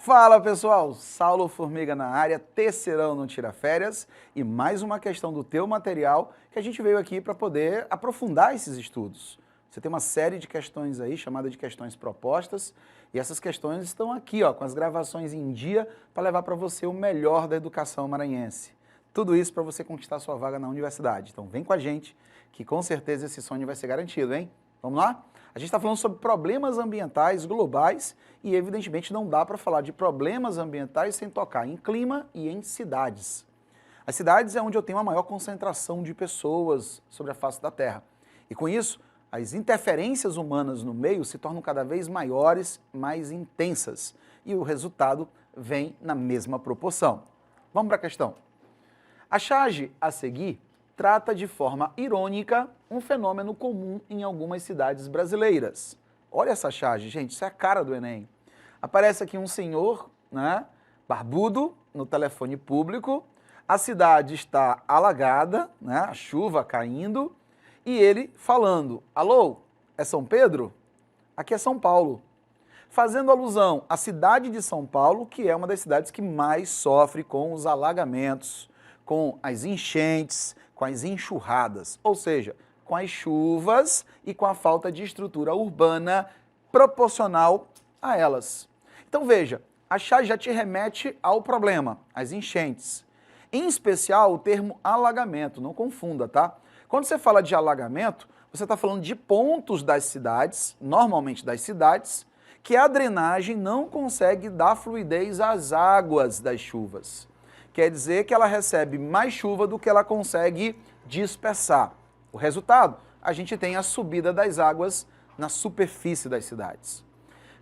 Fala pessoal, Saulo Formiga na área, terceirão não tira férias e mais uma questão do teu material que a gente veio aqui para poder aprofundar esses estudos. Você tem uma série de questões aí, chamada de questões propostas, e essas questões estão aqui ó, com as gravações em dia para levar para você o melhor da educação maranhense. Tudo isso para você conquistar sua vaga na universidade. Então vem com a gente que com certeza esse sonho vai ser garantido, hein? Vamos lá? A gente está falando sobre problemas ambientais globais e, evidentemente, não dá para falar de problemas ambientais sem tocar em clima e em cidades. As cidades é onde eu tenho a maior concentração de pessoas sobre a face da Terra. E, com isso, as interferências humanas no meio se tornam cada vez maiores, mais intensas. E o resultado vem na mesma proporção. Vamos para a questão. A charge a seguir trata de forma irônica um fenômeno comum em algumas cidades brasileiras. Olha essa charge, gente, isso é a cara do Enem. Aparece aqui um senhor, né, barbudo, no telefone público, a cidade está alagada, né, a chuva caindo, e ele falando, alô, é São Pedro? Aqui é São Paulo. Fazendo alusão à cidade de São Paulo, que é uma das cidades que mais sofre com os alagamentos, com as enchentes, com as enxurradas, ou seja, com as chuvas e com a falta de estrutura urbana proporcional a elas. Então veja, a charge já te remete ao problema, as enchentes. Em especial o termo alagamento, não confunda, tá? Quando você fala de alagamento, você está falando de pontos das cidades, normalmente das cidades, que a drenagem não consegue dar fluidez às águas das chuvas. Quer dizer que ela recebe mais chuva do que ela consegue dispersar. O resultado, a gente tem a subida das águas na superfície das cidades.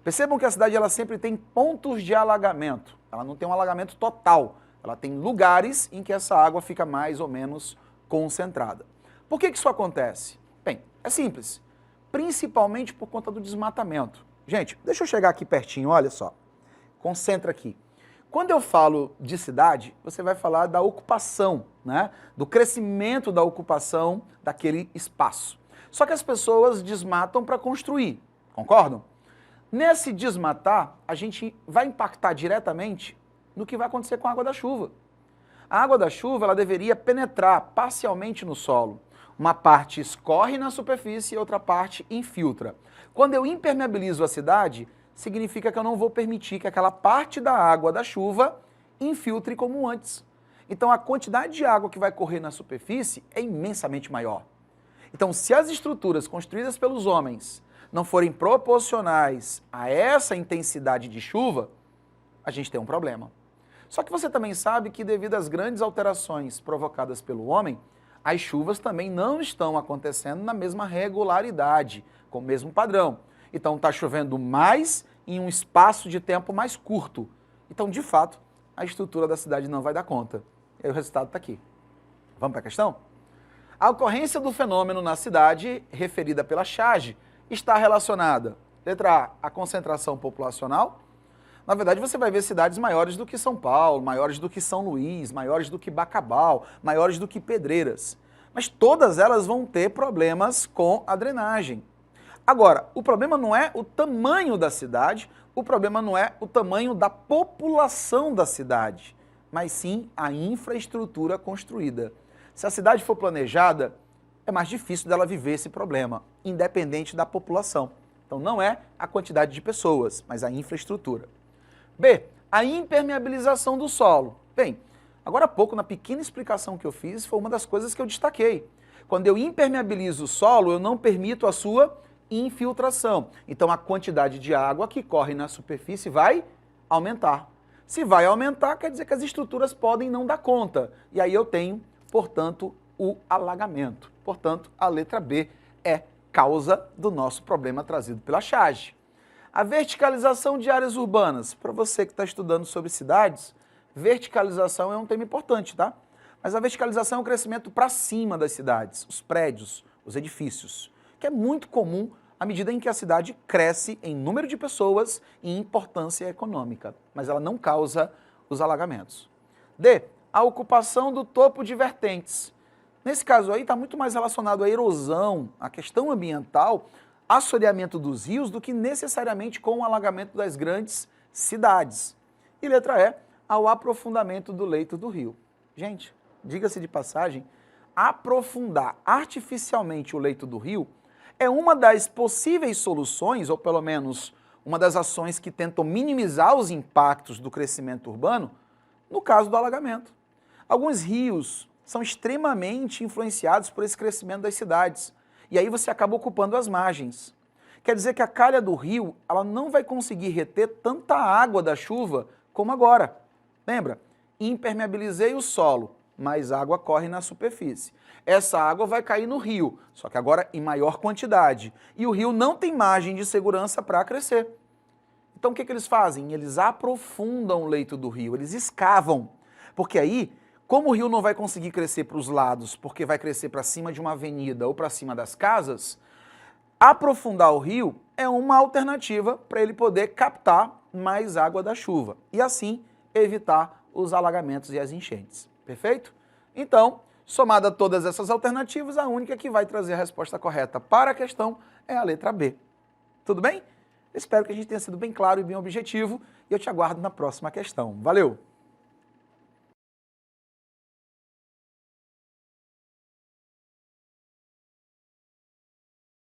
Percebam que a cidade ela sempre tem pontos de alagamento. Ela não tem um alagamento total. Ela tem lugares em que essa água fica mais ou menos concentrada. Por que isso acontece? Bem, é simples. Principalmente por conta do desmatamento. Gente, deixa eu chegar aqui pertinho, olha só. Concentra aqui. Quando eu falo de cidade, você vai falar da ocupação, né? Do crescimento da ocupação daquele espaço. Só que as pessoas desmatam para construir, concordam? Nesse desmatar, a gente vai impactar diretamente no que vai acontecer com a água da chuva. A água da chuva ela deveria penetrar parcialmente no solo. Uma parte escorre na superfície e outra parte infiltra. Quando eu impermeabilizo a cidade, significa que eu não vou permitir que aquela parte da água da chuva infiltre como antes. Então a quantidade de água que vai correr na superfície é imensamente maior. Então se as estruturas construídas pelos homens não forem proporcionais a essa intensidade de chuva, a gente tem um problema. Só que você também sabe que devido às grandes alterações provocadas pelo homem, as chuvas também não estão acontecendo na mesma regularidade, com o mesmo padrão. Então está chovendo mais em um espaço de tempo mais curto. Então, de fato, a estrutura da cidade não vai dar conta. E aí o resultado está aqui. Vamos para a questão? A ocorrência do fenômeno na cidade, referida pela charge, está relacionada, letra A, à concentração populacional. Na verdade, você vai ver cidades maiores do que São Paulo, maiores do que São Luís, maiores do que Bacabal, maiores do que Pedreiras. Mas todas elas vão ter problemas com a drenagem. Agora, o problema não é o tamanho da cidade, o problema não é o tamanho da população da cidade, mas sim a infraestrutura construída. Se a cidade for planejada, é mais difícil dela viver esse problema, independente da população. Então não é a quantidade de pessoas, mas a infraestrutura. B, a impermeabilização do solo. Bem, agora há pouco, na pequena explicação que eu fiz, foi uma das coisas que eu destaquei. Quando eu impermeabilizo o solo, eu não permito a sua infiltração. Então a quantidade de água que corre na superfície vai aumentar. Se vai aumentar, quer dizer que as estruturas podem não dar conta. E aí eu tenho, portanto, o alagamento. Portanto, a letra B é causa do nosso problema trazido pela charge. A verticalização de áreas urbanas. Para você que está estudando sobre cidades, verticalização é um tema importante, tá? Mas a verticalização é o crescimento para cima das cidades, os prédios, os edifícios, que é muito comum à medida em que a cidade cresce em número de pessoas e em importância econômica, mas ela não causa os alagamentos. D, a ocupação do topo de vertentes. Nesse caso aí está muito mais relacionado à erosão, à questão ambiental, assoreamento dos rios, do que necessariamente com o alagamento das grandes cidades. E letra E, ao aprofundamento do leito do rio. Gente, diga-se de passagem, aprofundar artificialmente o leito do rio é uma das possíveis soluções, ou pelo menos uma das ações que tentam minimizar os impactos do crescimento urbano, no caso do alagamento. Alguns rios são extremamente influenciados por esse crescimento das cidades, e aí você acaba ocupando as margens. Quer dizer que a calha do rio ela não vai conseguir reter tanta água da chuva como agora. Lembra? Impermeabilizei o solo, mais água corre na superfície. Essa água vai cair no rio, só que agora em maior quantidade. E o rio não tem margem de segurança para crescer. Então o que eles fazem? Eles aprofundam o leito do rio, eles escavam. Porque aí, como o rio não vai conseguir crescer para os lados, porque vai crescer para cima de uma avenida ou para cima das casas, aprofundar o rio é uma alternativa para ele poder captar mais água da chuva e assim evitar os alagamentos e as enchentes. Perfeito? Então, somada a todas essas alternativas, a única que vai trazer a resposta correta para a questão é a letra B. Tudo bem? Espero que a gente tenha sido bem claro e bem objetivo e eu te aguardo na próxima questão. Valeu!